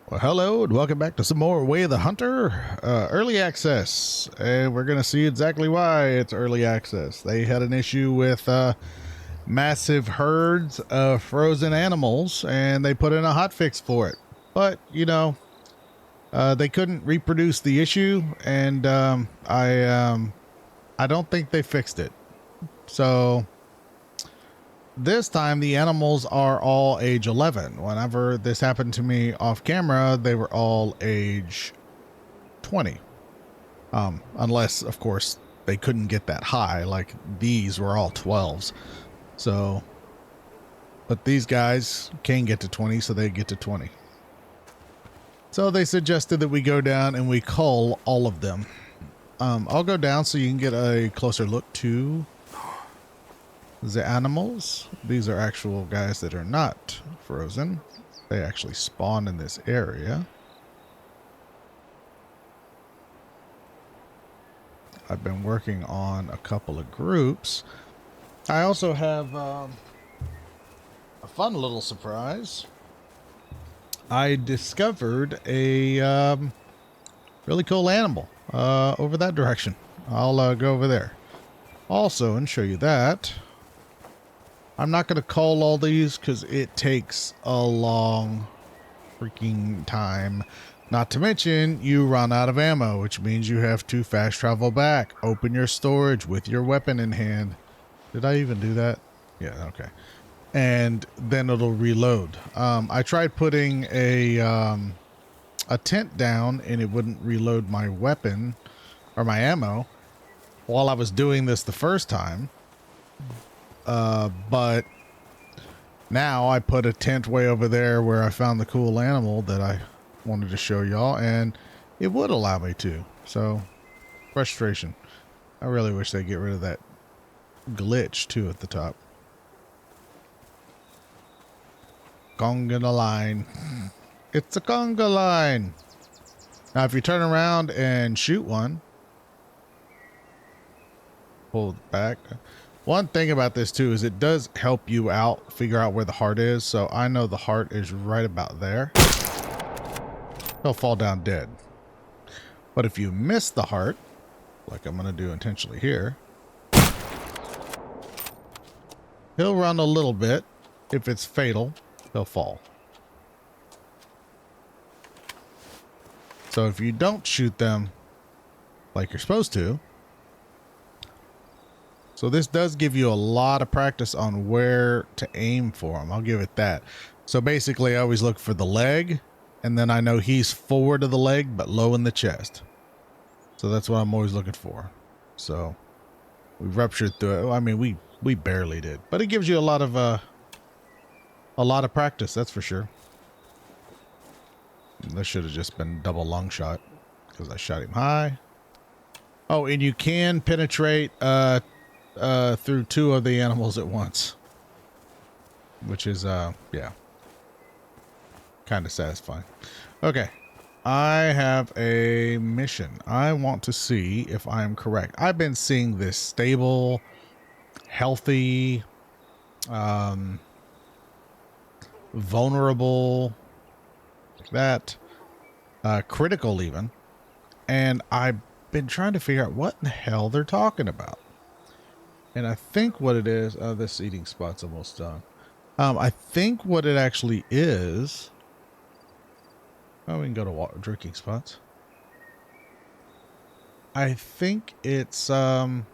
Well, hello and welcome back to some more Way of the Hunter early access, and we're going to see exactly why it's early access. They had an issue with massive herds of frozen animals, and they put in a hotfix for it. But, they couldn't reproduce the issue, and I don't think they fixed it. So this time the animals are all age 11. Whenever this happened to me off camera, they were all age 20. Unless, of course, they couldn't get that high, like these were all 12s. So, but these guys can get to 20, so they get to 20. So they suggested that we go down and we cull all of them. I'll go down so you can get a closer look to the animals. These are actual guys that are not frozen. They actually spawn in this area. I've been working on a couple of groups. I also have a fun little surprise. I discovered a really cool animal over that direction. I'll go over there. Also, and show you that. I'm not going to call all these because it takes a long freaking time. Not to mention, you run out of ammo, which means you have to fast travel back. Open your storage with your weapon in hand. Did I even do that? Yeah, okay. And then it'll reload. I tried putting a tent down and it wouldn't reload my weapon or my ammo while I was doing this the first time. But now I put a tent way over there where I found the cool animal that I wanted to show y'all, and it would allow me to. So, frustration. I really wish they'd get rid of that glitch too at the top. Conga line. It's a conga line. Now, if you turn around and shoot one, pull it back. One thing about this too is it does help you out figure out where the heart is. So I know the heart is right about there. He'll fall down dead. But if you miss the heart, like I'm going to do intentionally here, he'll run a little bit. If it's fatal, he'll fall. So if you don't shoot them like you're supposed to, so this does give you a lot of practice on where to aim for them. I'll give it that. So basically I always look for the leg, and then I know he's forward of the leg, but low in the chest. So that's what I'm always looking for. So we ruptured through it. I mean, we barely did, but it gives you a lot of practice. That's for sure. This should have just been double lung shot because I shot him high. Oh, and you can penetrate, through two of the animals at once, which is yeah, kind of satisfying. Okay, I have a mission. I want to see if I am correct. I've been seeing this stable, healthy, vulnerable, that critical even, and I've been trying to figure out what in the hell they're talking about. And I think what it is, this eating spot's almost done. I think what it actually is, oh, we can go to drinking spots. I think it's how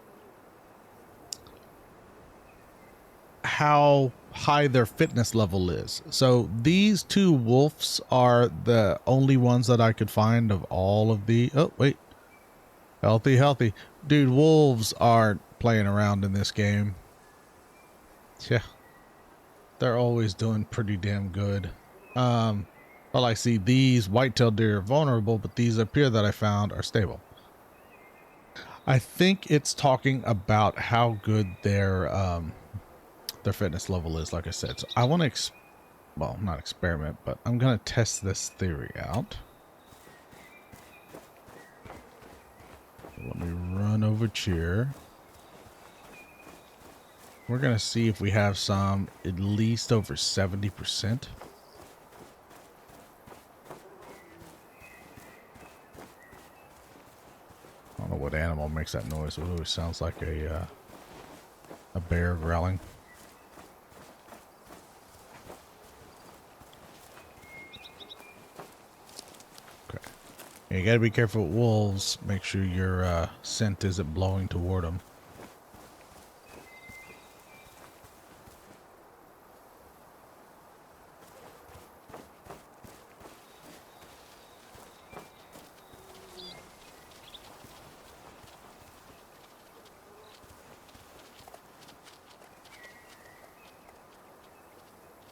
high their fitness level is. So these two wolves are the only ones that I could find of all of the, oh wait, healthy. Dude, wolves aren't playing around in this game. Yeah, they're always doing pretty damn good. Well, I see these white-tailed deer are vulnerable, but these up here that I found are stable. I think it's talking about how good their fitness level is, like I said. So I want to, well, not experiment, but I'm going to test this theory out. Let me run over here. We're going to see if we have some at least over 70%. don't know what animal makes that noise. It always sounds like a bear growling. Okay. And you gotta be careful with wolves. Make sure your scent isn't blowing toward them.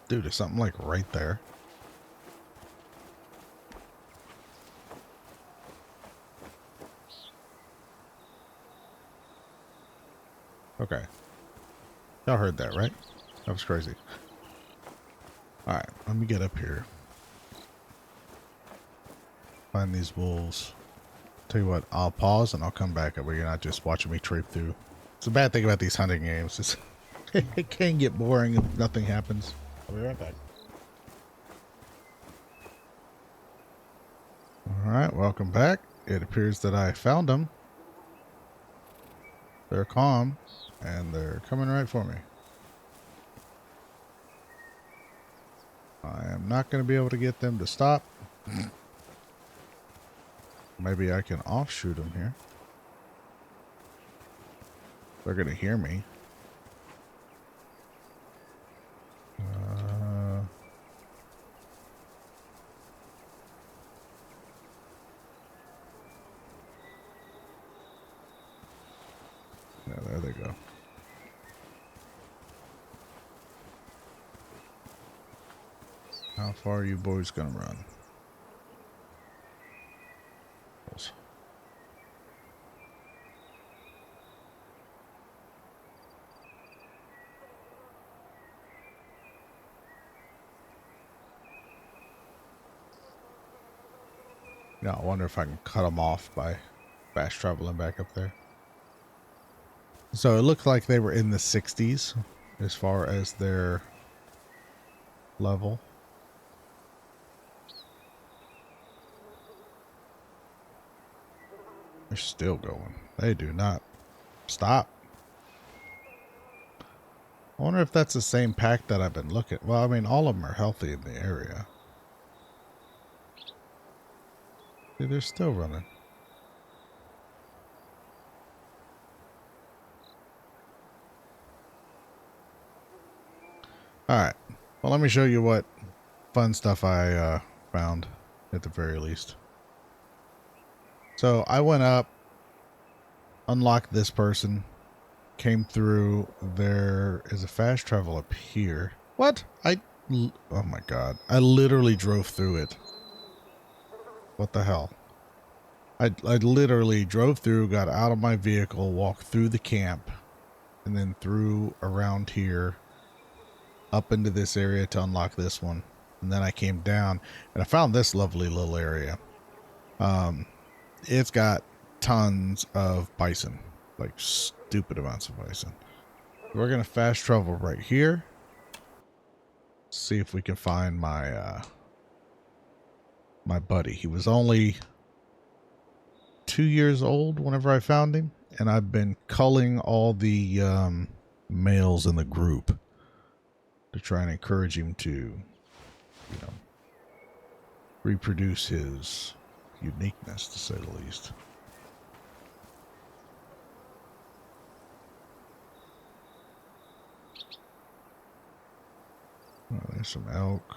Dude, there's something like right there. Okay. Y'all heard that, right? That was crazy. Alright, let me get up here. Find these wolves. Tell you what, I'll pause and I'll come back where you're not just watching me trape through. It's a bad thing about these hunting games. It's it can get boring if nothing happens. I'll be right back. Alright, welcome back. It appears that I found them. They're calm, and they're coming right for me. I am not going to be able to get them to stop. Maybe I can offshoot them here. They're going to hear me. Yeah, there they go. How far are you boys going to run? Yeah, I wonder if I can cut them off by fast traveling back up there. So it looked like they were in the 60s as far as their level. They're still going. They do not stop. I wonder if that's the same pack that I've been looking. Well, I mean, all of them are healthy in the area. See, they're still running. Alright. Well, let me show you what fun stuff I found at the very least. So I went up, unlocked this person, came through. There is a fast travel up here. What? Oh my god. I literally drove through it. What the hell? I literally drove through, got out of my vehicle, walked through the camp, and then through around here, up into this area to unlock this one. And then I came down, and I found this lovely little area. It's got tons of bison, like stupid amounts of bison. We're going to fast travel right here. See if we can find my my buddy. He was only 2 years old whenever I found him, and I've been culling all the males in the group to try and encourage him to, you know, reproduce his uniqueness, to say the least. Oh, there's some elk.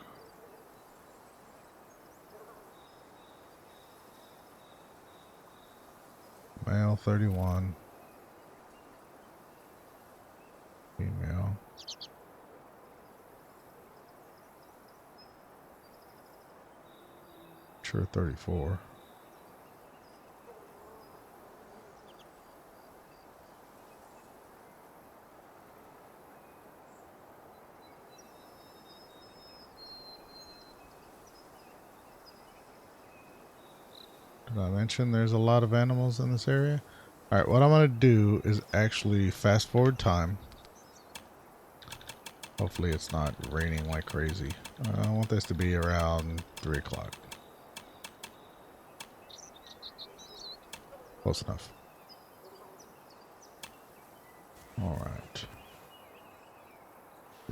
Male 31. Female. Sure, 34. Did I mention there's a lot of animals in this area? Alright, what I'm going to do is actually fast forward time. Hopefully it's not raining like crazy. I want this to be around 3 o'clock. Close enough. All right.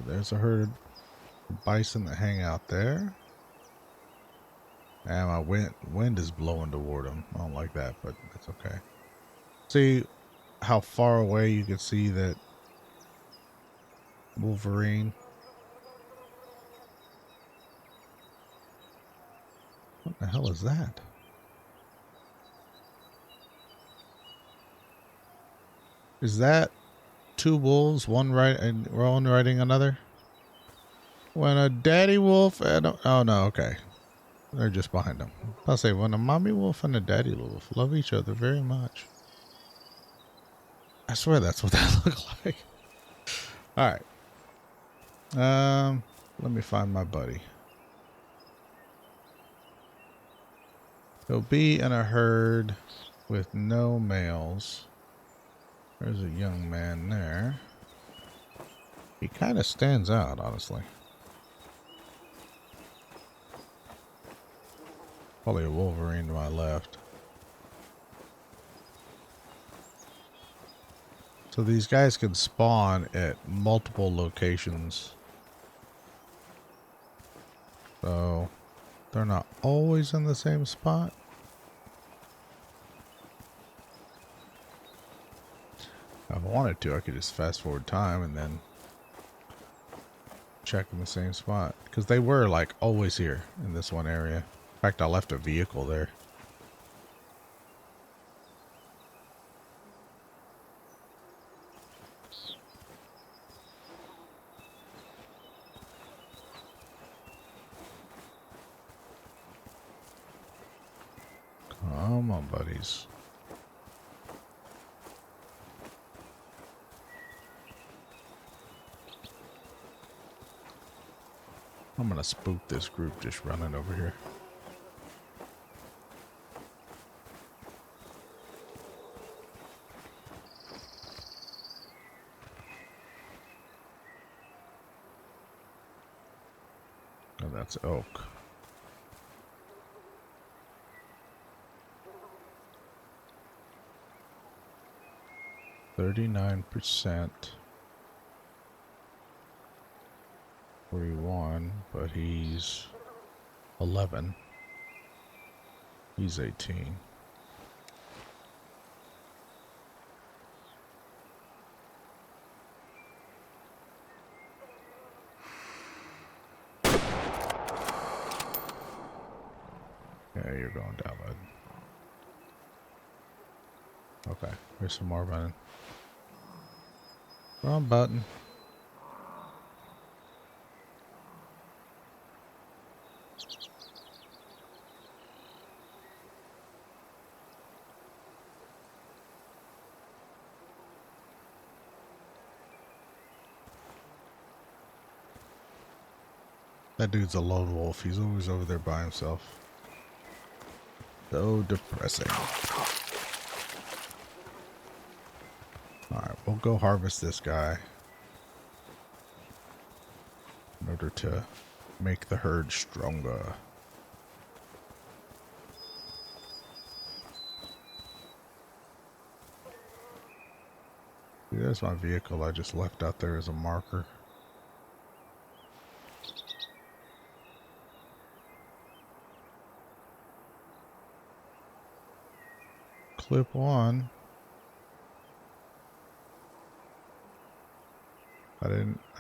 There's a herd of bison that hang out there. And my wind is blowing toward them. I don't like that, but it's okay. See how far away you can see that Wolverine? What the hell is that? Is that two wolves, one riding another? When a daddy wolf and oh no, okay. They're just behind them. I'll say when a mommy wolf and a daddy wolf love each other very much. I swear that's what that looked like. Alright. Let me find my buddy. He'll be in a herd with no males. There's a young man there. He kind of stands out, honestly. Probably a Wolverine to my left. So these guys can spawn at multiple locations. So they're not always in the same spot. If I wanted to, I could just fast forward time and then check in the same spot. Because they were like always here in this one area. In fact, I left a vehicle there. Come on, buddies. I'm gonna spook this group just running over here. Oh, that's elk. %. 41, but he's 11. He's 18. Yeah, you're going down, bud. Okay, here's some more running. Wrong button. That dude's a lone wolf. He's always over there by himself. So depressing. Alright, we'll go harvest this guy in order to make the herd stronger. See, there's my vehicle I just left out there as a marker. Clip one. I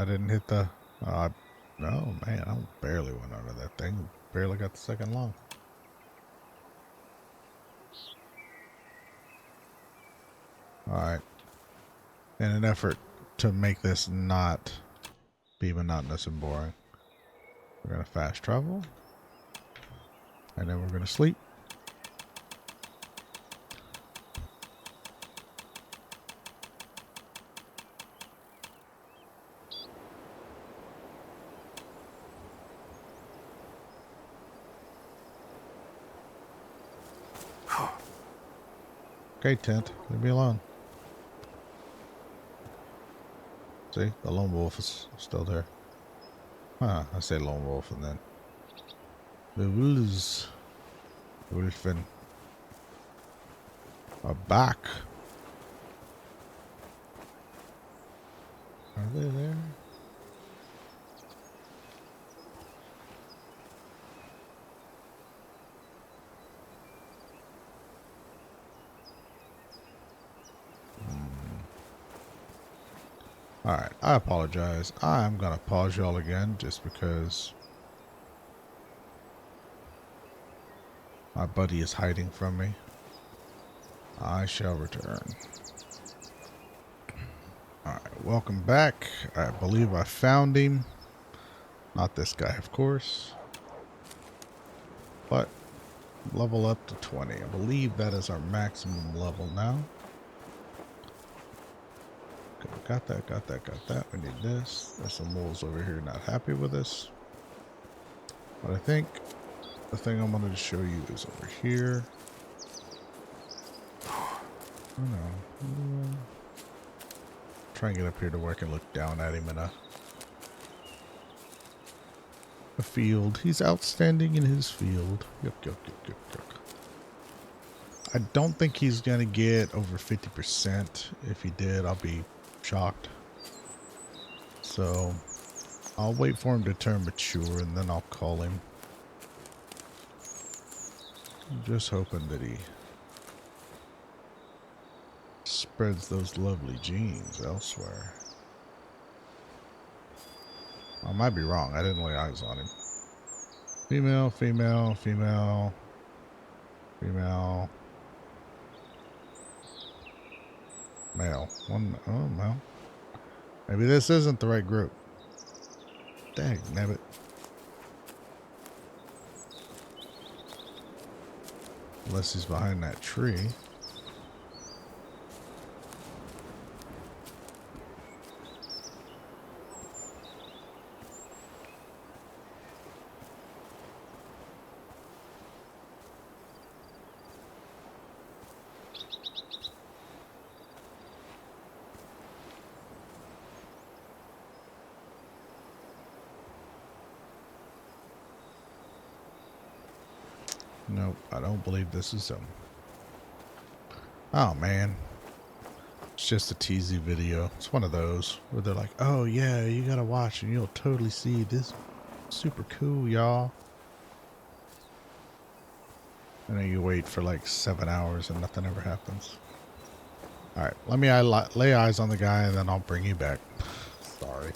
didn't hit the no man, I barely went under that thing. Barely got the second lung. Alright. In an effort to make this not be monotonous and boring, we're gonna fast travel. And then we're gonna sleep. Okay, tent, leave me alone. See, the lone wolf is still there. Huh, I say lone wolf and then the wolves, wolfen, are back. Are they there? Alright, I apologize. I'm gonna pause y'all again just because my buddy is hiding from me. I shall return. Alright, welcome back. I believe I found him. Not this guy, of course. But level up to 20. I believe that is our maximum level now. Okay, got that, got that, got that. We need this. There's some wolves over here not happy with us. But I think the thing I wanted to show you is over here. Oh no. Try and get up here to where I can look down at him in a field. He's outstanding in his field. Yuck, yuck, yuck, yuck, yuck. I don't think he's going to get over 50%. If he did, I'll be shocked. So I'll wait for him to turn mature and then I'll call him. I'm just hoping that he spreads those lovely genes elsewhere. I might be wrong. I didn't lay eyes on him. Female, female, female, female, male. One, oh, male. Maybe this isn't the right group. Dang, nabbit. Unless he's behind that tree. Nope, I don't believe this is him. Oh, man. It's just a teasy video. It's one of those where they're like, oh, yeah, you gotta watch and you'll totally see this. Super cool, y'all. And then you wait for like 7 hours and nothing ever happens. Alright, let me lay eyes on the guy and then I'll bring you back. Sorry.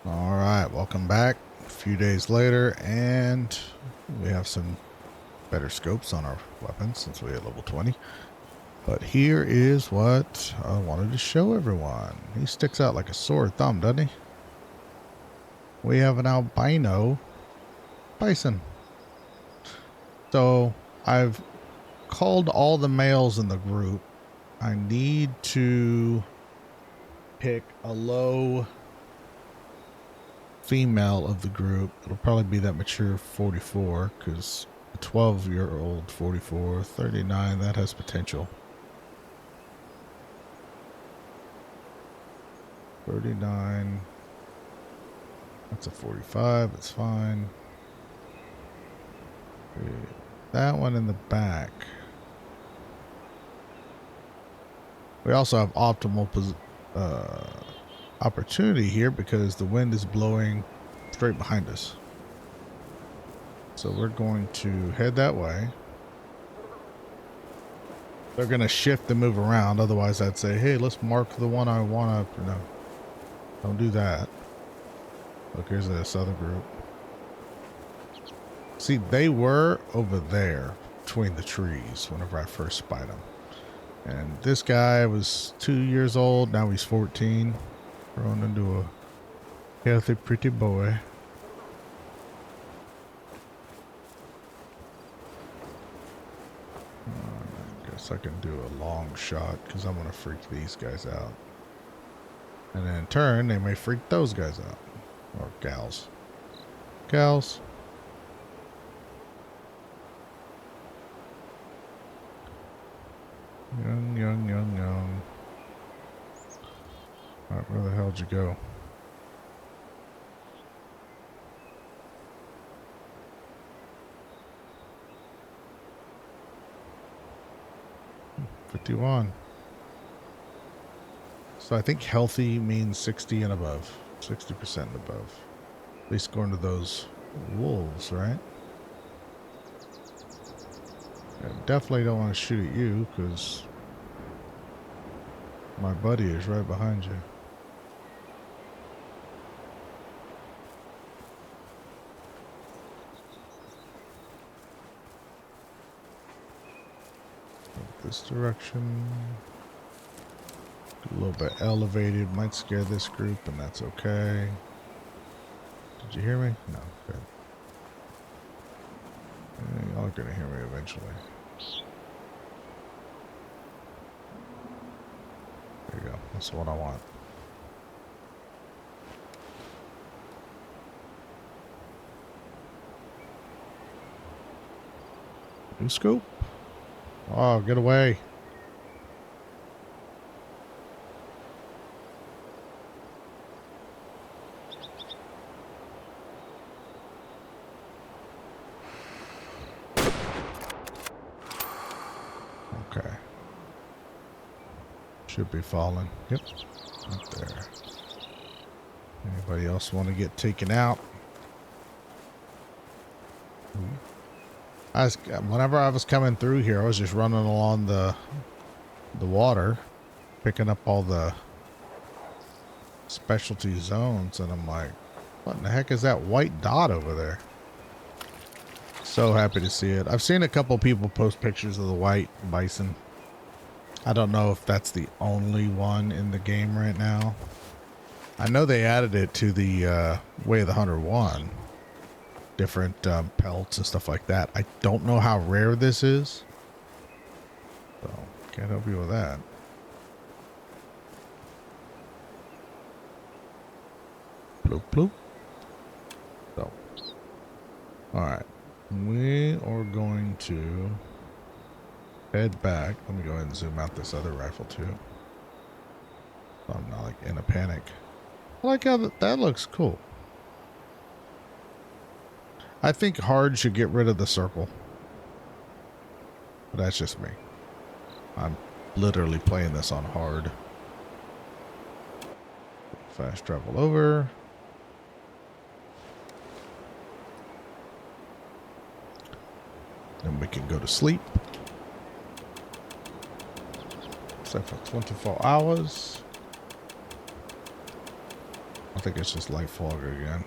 Alright, welcome back. A few days later, and we have some better scopes on our weapons since we hit level 20. But here is what I wanted to show everyone. He sticks out like a sore thumb, doesn't he? We have an albino bison. So I've called all the males in the group. I need to pick a low female of the group. It'll probably be that mature 44 because a 12-year-old 44, 39, that has potential. 39. That's a 45. It's fine. That one in the back. We also have optimal opportunity here because the wind is blowing straight behind us. So we're going to head that way. They're going to shift and move around. Otherwise, I'd say, hey, let's mark the one I want to. No, don't do that. Look, here's this other group. See, they were over there between the trees whenever I first spied them. And this guy was 2 years old. Now he's 14. Grown into a healthy, pretty boy. I guess I can do a long shot because I'm going to freak these guys out. And then in turn, they may freak those guys out. Or gals. Gals. Young, young, young, young. Alright, where the hell did you go? So I think healthy means 60 and above. 60% and above. At least according to those wolves, right? I definitely don't want to shoot at you because my buddy is right behind you. This direction. A little bit elevated. Might scare this group, and that's okay. Did you hear me? No. Good. Y'all are going to hear me eventually. There you go. That's what I want. New scoop. Oh, get away. Okay. Should be falling. Yep. Up there. Anybody else want to get taken out? Whenever I was coming through here, I was just running along the water, picking up all the specialty zones, and I'm like, what in the heck is that white dot over there? So happy to see it. I've seen a couple people post pictures of the white bison. I don't know if that's the only one in the game right now. I know they added it to the Way of the Hunter 1. Different pelts and stuff like that. I don't know how rare this is, so can't help you with that. Bloop bloop. So, all right, we are going to head back. Let me go ahead and zoom out this other rifle too, so I'm not like in a panic. I like how that looks cool. I think hard should get rid of the circle. But that's just me. I'm literally playing this on hard. Fast travel over. Then we can go to sleep. Set for 24 hours. I think it's just light fog again.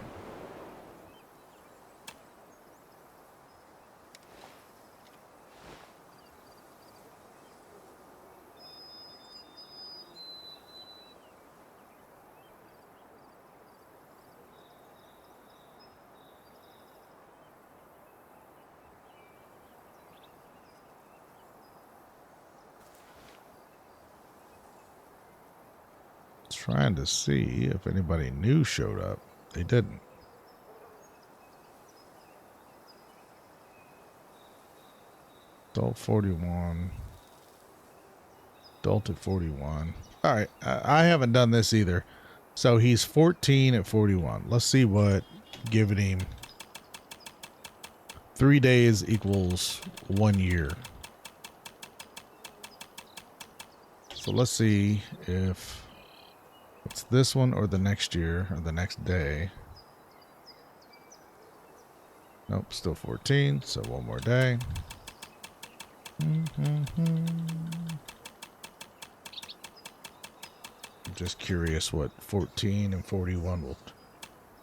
Trying to see if anybody new showed up. They didn't. Adult 41. Adult at 41. All right. I haven't done this either. So he's 14 at 41. Let's see what giving him 3 days equals 1 year. So let's see if it's this one or the next year or the next day. Nope, still 14, so 1 more day. I'm just curious what 14 and 41 will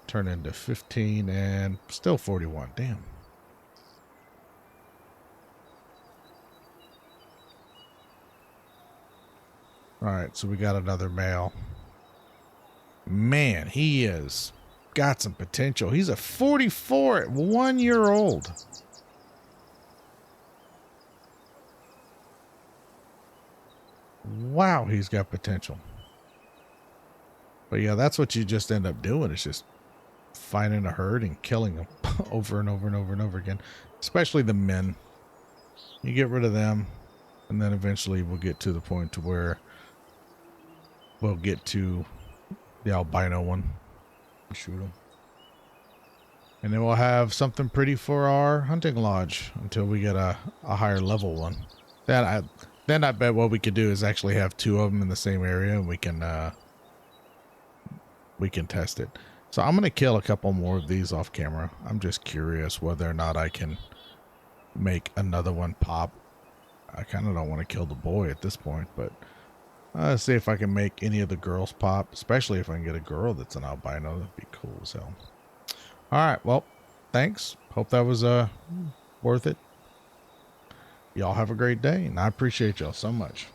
turn into 15 and still 41. Damn. All right, so we got another male. Man, he is got some potential. He's a 44 at 1 year old. Wow, he's got potential. But yeah, that's what you just end up doing. It's just finding a herd and killing them over and over and over and over again. Especially the men. You get rid of them, and then eventually we'll get to the point to where we'll get to the albino one. Shoot him. And then we'll have something pretty for our hunting lodge until we get a higher level one. That Then I bet what we could do is actually have two of them in the same area, and we can test it. So I'm going to kill a couple more of these off camera. I'm just curious whether or not I can make another one pop. I kind of don't want to kill the boy at this point, but see if I can make any of the girls pop, especially if I can get a girl that's an albino. That'd be cool as hell. All right, well, thanks. Hope that was worth it. Y'all have a great day, and I appreciate y'all so much.